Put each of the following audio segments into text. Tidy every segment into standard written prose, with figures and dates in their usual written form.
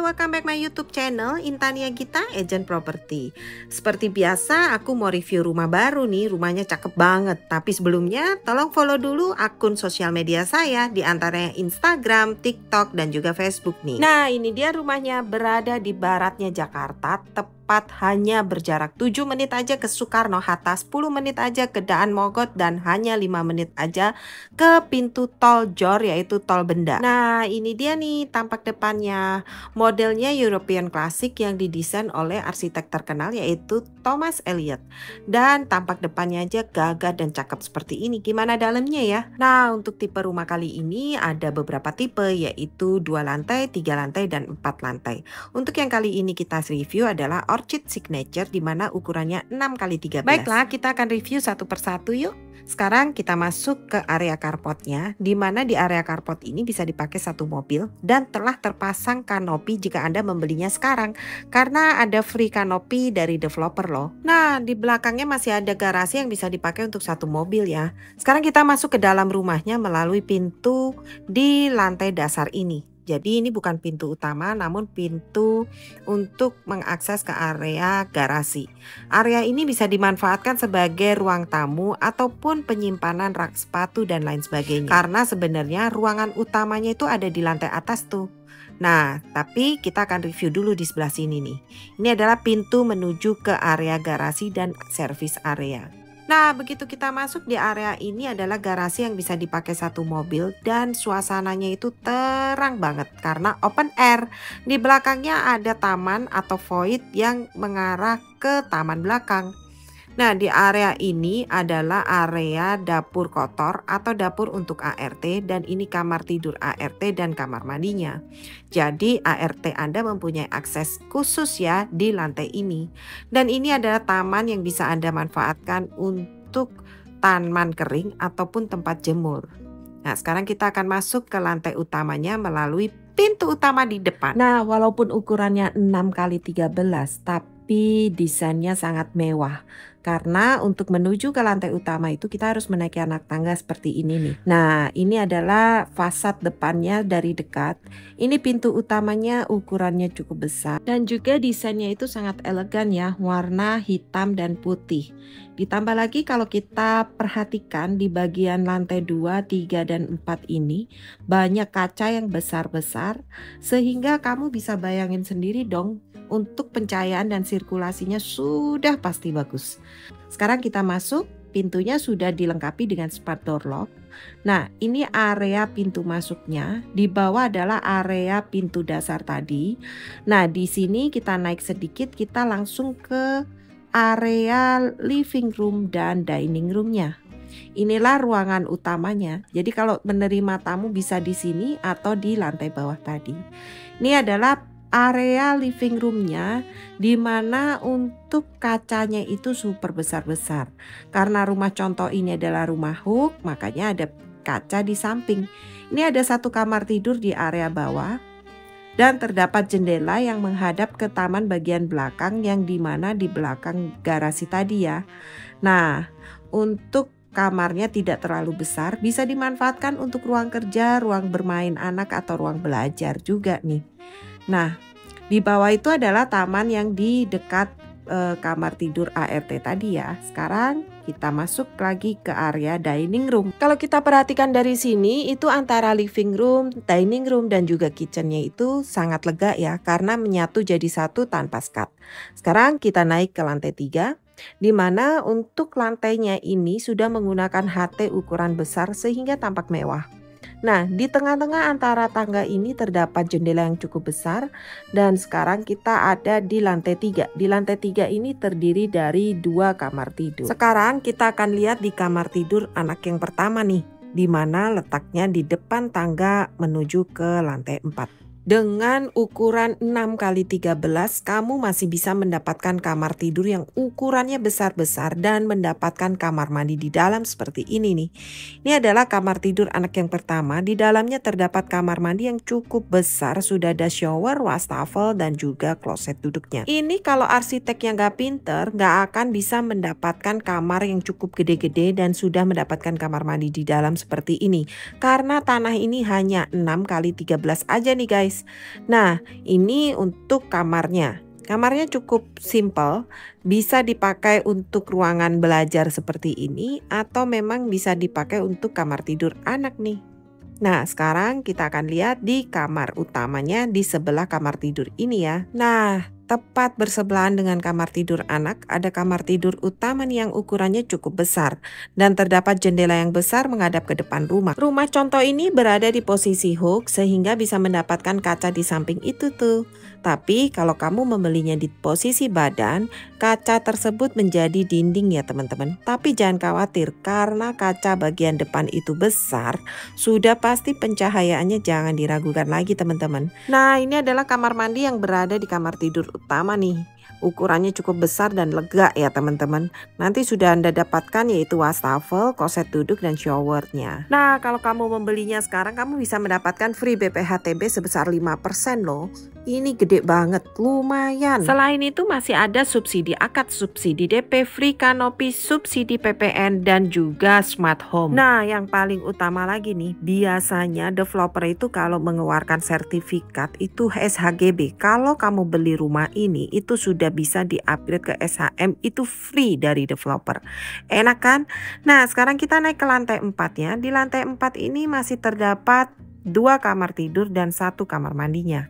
Hai, welcome back my YouTube channel Intania Gita Agent Property. Seperti biasa, aku mau review rumah baru nih. Rumahnya cakep banget. Tapi sebelumnya, tolong follow dulu akun sosial media saya, di antaranya Instagram, TikTok, dan juga Facebook nih. Nah, ini dia rumahnya, berada di baratnya Jakarta, tepat hanya berjarak 7 menit aja ke Soekarno-Hatta, 10 menit aja ke Daan Mogot, dan hanya 5 menit aja ke pintu tol JOR, yaitu tol Benda. Nah, ini dia nih tampak depannya. Modelnya European Classic yang didesain oleh arsitek terkenal yaitu Thomas Elliot. Dan tampak depannya aja gagah dan cakep seperti ini. Gimana dalamnya ya? Nah, untuk tipe rumah kali ini ada beberapa tipe, yaitu 2 lantai, 3 lantai, dan 4 lantai. Untuk yang kali ini kita review adalah Orchid Signature, di mana ukurannya 6x13. Baiklah, kita akan review satu persatu yuk. Sekarang kita masuk ke area carportnya, di mana di area carport ini bisa dipakai satu mobil dan telah terpasang kanopi jika Anda membelinya sekarang, karena ada free kanopi dari developer loh. Nah, di belakangnya masih ada garasi yang bisa dipakai untuk satu mobil ya. Sekarang kita masuk ke dalam rumahnya melalui pintu di lantai dasar ini. Jadi ini bukan pintu utama, namun pintu untuk mengakses ke area garasi. Area ini bisa dimanfaatkan sebagai ruang tamu ataupun penyimpanan rak sepatu dan lain sebagainya. Karena sebenarnya ruangan utamanya itu ada di lantai atas tuh. Nah, tapi kita akan review dulu di sebelah sini nih. Ini adalah pintu menuju ke area garasi dan service area. Nah, begitu kita masuk di area ini adalah garasi yang bisa dipakai satu mobil dan suasananya itu terang banget karena open air. Di belakangnya ada taman atau void yang mengarah ke taman belakang. Nah, di area ini adalah area dapur kotor atau dapur untuk ART, dan ini kamar tidur ART dan kamar mandinya. Jadi ART Anda mempunyai akses khusus ya di lantai ini. Dan ini adalah taman yang bisa Anda manfaatkan untuk taman kering ataupun tempat jemur. Nah, sekarang kita akan masuk ke lantai utamanya melalui pintu utama di depan. Nah, walaupun ukurannya 6x13, tapi desainnya sangat mewah. Karena untuk menuju ke lantai utama itu kita harus menaiki anak tangga seperti ini nih. Nah, ini adalah fasad depannya dari dekat. Ini pintu utamanya ukurannya cukup besar dan juga desainnya itu sangat elegan ya, warna hitam dan putih. Ditambah lagi kalau kita perhatikan di bagian lantai 2, 3, dan 4 ini banyak kaca yang besar-besar, sehingga kamu bisa bayangin sendiri dong, untuk pencahayaan dan sirkulasinya sudah pasti bagus. Sekarang kita masuk, pintunya sudah dilengkapi dengan smart door lock. Nah, ini area pintu masuknya. Di bawah adalah area pintu dasar tadi. Nah, di sini kita naik sedikit, kita langsung ke area living room dan dining roomnya. Inilah ruangan utamanya. Jadi kalau menerima tamu bisa di sini atau di lantai bawah tadi. Ini adalah area living roomnya, dimana untuk kacanya itu super besar-besar. Karena rumah contoh ini adalah rumah hook, makanya ada kaca di samping. Ini ada satu kamar tidur di area bawah, dan terdapat jendela yang menghadap ke taman bagian belakang, yang dimana di belakang garasi tadi ya. Nah, untuk kamarnya tidak terlalu besar, bisa dimanfaatkan untuk ruang kerja, ruang bermain anak, atau ruang belajar juga nih. Nah, di bawah itu adalah taman yang di dekat kamar tidur ART tadi ya. Sekarang kita masuk lagi ke area dining room. Kalau kita perhatikan dari sini, itu antara living room, dining room, dan juga kitchennya itu sangat lega ya, karena menyatu jadi satu tanpa sekat. Sekarang kita naik ke lantai 3. Di mana untuk lantainya ini sudah menggunakan HT ukuran besar sehingga tampak mewah. Nah, di tengah-tengah antara tangga ini terdapat jendela yang cukup besar, dan sekarang kita ada di lantai 3. Di lantai 3 ini terdiri dari 2 kamar tidur. Sekarang kita akan lihat di kamar tidur anak yang pertama nih, di mana letaknya di depan tangga menuju ke lantai 4. Dengan ukuran 6x13, kamu masih bisa mendapatkan kamar tidur yang ukurannya besar-besar dan mendapatkan kamar mandi di dalam seperti ini nih. Ini adalah kamar tidur anak yang pertama. Di dalamnya terdapat kamar mandi yang cukup besar, sudah ada shower, wastafel, dan juga kloset duduknya. Ini kalau arsitek yang gak pinter, gak akan bisa mendapatkan kamar yang cukup gede-gede dan sudah mendapatkan kamar mandi di dalam seperti ini. Karena tanah ini hanya 6x13 aja nih guys. guys. Nah, ini untuk kamarnya. Kamarnya cukup simple, bisa dipakai untuk ruangan belajar seperti ini atau memang bisa dipakai untuk kamar tidur anak nih. Nah, sekarang kita akan lihat di kamar utamanya di sebelah kamar tidur ini ya. Nah, tepat bersebelahan dengan kamar tidur anak, ada kamar tidur utama nih yang ukurannya cukup besar dan terdapat jendela yang besar menghadap ke depan rumah. Rumah contoh ini berada di posisi hook sehingga bisa mendapatkan kaca di samping itu tuh. Tapi kalau kamu membelinya di posisi badan, kaca tersebut menjadi dinding ya teman-teman. Tapi jangan khawatir karena kaca bagian depan itu besar, sudah pasti pencahayaannya jangan diragukan lagi teman-teman. Nah, ini adalah kamar mandi yang berada di kamar tidur utama nih. Ukurannya cukup besar dan lega ya teman-teman. Nanti sudah Anda dapatkan yaitu wastafel, kloset duduk dan showernya. Nah, kalau kamu membelinya sekarang kamu bisa mendapatkan free BPHTB sebesar 5% loh. Ini gede banget, lumayan. Selain itu masih ada subsidi akad, subsidi DP, free kanopi, subsidi PPN dan juga smart home. Nah, yang paling utama lagi nih, biasanya developer itu kalau mengeluarkan sertifikat itu SHGB. Kalau kamu beli rumah ini itu sudah bisa di-upgrade ke SHM, itu free dari developer. Enak kan? Nah, sekarang kita naik ke lantai 4 ya. Di lantai 4 ini masih terdapat 2 kamar tidur dan 1 kamar mandinya.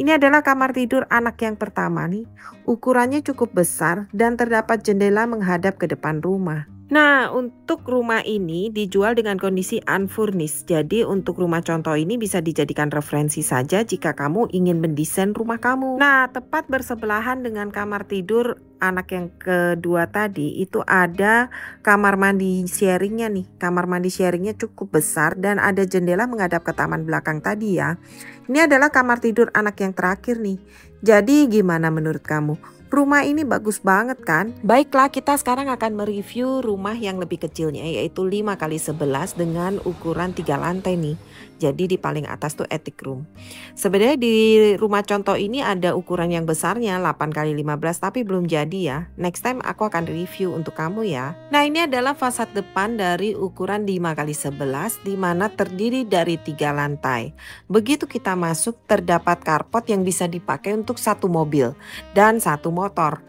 Ini adalah kamar tidur anak yang pertama nih. Ukurannya cukup besar dan terdapat jendela menghadap ke depan rumah. Nah, untuk rumah ini dijual dengan kondisi unfurnished. Jadi untuk rumah contoh ini bisa dijadikan referensi saja jika kamu ingin mendesain rumah kamu. Nah, tepat bersebelahan dengan kamar tidur anak yang kedua tadi itu ada kamar mandi sharingnya nih. Kamar mandi sharingnya cukup besar dan ada jendela menghadap ke taman belakang tadi ya. Ini adalah kamar tidur anak yang terakhir nih. Jadi gimana menurut kamu? Rumah ini bagus banget kan? Baiklah, kita sekarang akan mereview rumah yang lebih kecilnya yaitu 5x11 dengan ukuran 3 lantai nih. Jadi di paling atas tuh attic room. Sebenarnya di rumah contoh ini ada ukuran yang besarnya 8x15 tapi belum jadi ya. Next time aku akan review untuk kamu ya. Nah, ini adalah fasad depan dari ukuran 5x11 di mana terdiri dari 3 lantai. Begitu kita masuk terdapat carport yang bisa dipakai untuk 1 mobil dan 1 motor.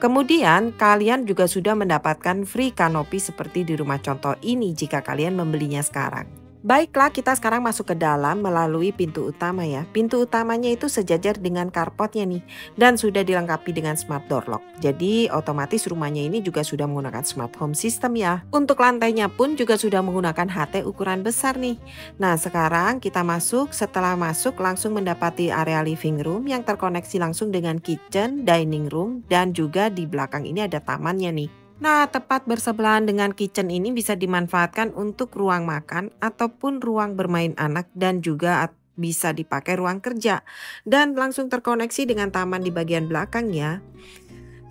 Kemudian kalian juga sudah mendapatkan free kanopi seperti di rumah contoh ini jika kalian membelinya sekarang. Baiklah, kita sekarang masuk ke dalam melalui pintu utama ya. Pintu utamanya itu sejajar dengan carportnya nih dan sudah dilengkapi dengan smart door lock. Jadi otomatis rumahnya ini juga sudah menggunakan smart home system ya. Untuk lantainya pun juga sudah menggunakan HT ukuran besar nih. Nah, sekarang kita masuk. Setelah masuk langsung mendapati area living room yang terkoneksi langsung dengan kitchen, dining room dan juga di belakang ini ada tamannya nih. Nah, tepat bersebelahan dengan kitchen ini bisa dimanfaatkan untuk ruang makan ataupun ruang bermain anak dan juga bisa dipakai ruang kerja dan langsung terkoneksi dengan taman di bagian belakang ya.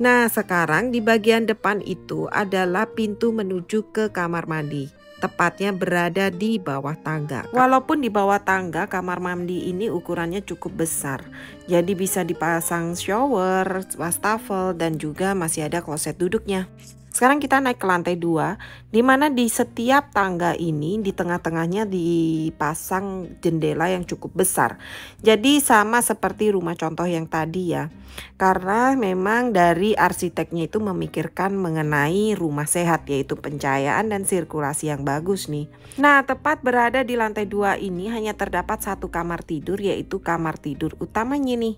Nah, sekarang di bagian depan itu adalah pintu menuju ke kamar mandi. Tepatnya berada di bawah tangga. Walaupun di bawah tangga, kamar mandi ini ukurannya cukup besar. Jadi bisa dipasang shower, wastafel, dan juga masih ada kloset duduknya. Sekarang kita naik ke lantai 2, di mana di setiap tangga ini di tengah-tengahnya dipasang jendela yang cukup besar. Jadi sama seperti rumah contoh yang tadi ya. Karena memang dari arsiteknya itu memikirkan mengenai rumah sehat yaitu pencahayaan dan sirkulasi yang bagus nih. Nah, tepat berada di lantai 2 ini hanya terdapat 1 kamar tidur yaitu kamar tidur utamanya nih.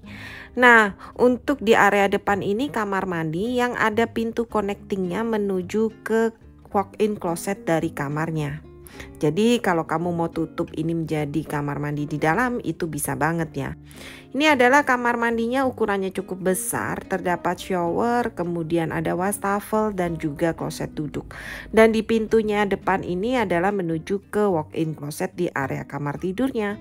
Nah, untuk di area depan ini kamar mandi yang ada pintu connectingnya menuju ke walk-in closet dari kamarnya. Jadi kalau kamu mau tutup ini menjadi kamar mandi di dalam itu bisa banget ya. Ini adalah kamar mandinya, ukurannya cukup besar, terdapat shower, kemudian ada wastafel dan juga kloset duduk. Dan di pintunya depan ini adalah menuju ke walk-in closet di area kamar tidurnya.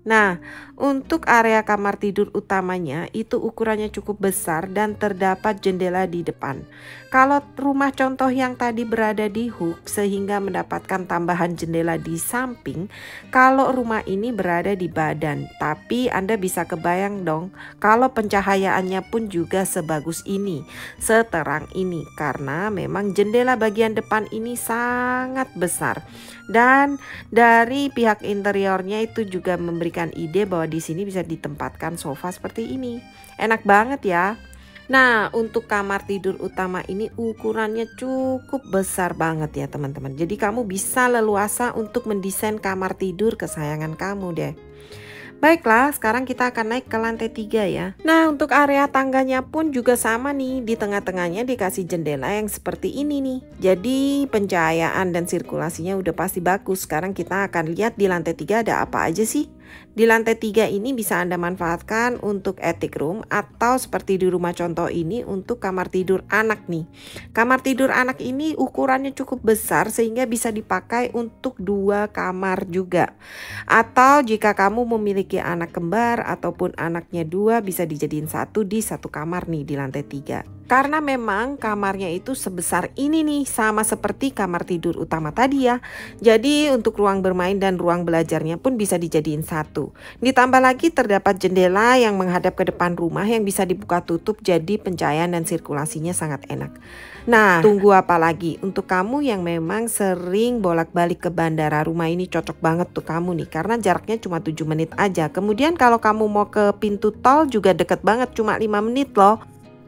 Nah, untuk area kamar tidur utamanya itu ukurannya cukup besar dan terdapat jendela di depan. Kalau rumah contoh yang tadi berada di hook sehingga mendapatkan tambahan jendela di samping, kalau rumah ini berada di badan. Tapi Anda bisa kebayang dong kalau pencahayaannya pun juga sebagus ini, seterang ini, karena memang jendela bagian depan ini sangat besar Dan dari pihak interiornya itu juga memberikan ide bahwa di sini bisa ditempatkan sofa seperti ini. Enak banget ya. Nah, untuk kamar tidur utama ini ukurannya cukup besar banget ya teman-teman. Jadi kamu bisa leluasa untuk mendesain kamar tidur kesayangan kamu deh. Baiklah, sekarang kita akan naik ke lantai 3 ya. Nah, untuk area tangganya pun juga sama nih. Di tengah-tengahnya dikasih jendela yang seperti ini nih. Jadi pencahayaan dan sirkulasinya udah pasti bagus. Sekarang kita akan lihat di lantai 3 ada apa aja sih. Di lantai 3 ini bisa Anda manfaatkan untuk attic room atau seperti di rumah contoh ini untuk kamar tidur anak nih. Kamar tidur anak ini ukurannya cukup besar sehingga bisa dipakai untuk 2 kamar juga. Atau jika kamu memiliki anak kembar ataupun anaknya 2 bisa dijadiin satu di satu kamar nih di lantai 3. Karena memang kamarnya itu sebesar ini nih, sama seperti kamar tidur utama tadi ya. Jadi untuk ruang bermain dan ruang belajarnya pun bisa dijadiin satu. Ditambah lagi terdapat jendela yang menghadap ke depan rumah yang bisa dibuka tutup, jadi pencahayaan dan sirkulasinya sangat enak. Nah, tunggu apa lagi? Untuk kamu yang memang sering bolak-balik ke bandara, rumah ini cocok banget tuh kamu nih, karena jaraknya cuma 7 menit aja. Kemudian kalau kamu mau ke pintu tol juga deket banget, cuma 5 menit loh.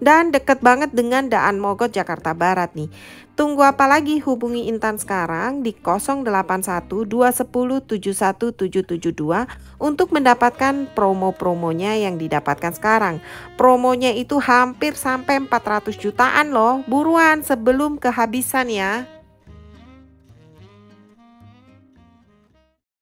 Dan deket banget dengan Daan Mogot Jakarta Barat nih. Tunggu apa lagi, hubungi Intan sekarang di 081 210 71772 untuk mendapatkan promo-promonya yang didapatkan sekarang. Promonya itu hampir sampai 400 jutaan loh. Buruan sebelum kehabisan ya.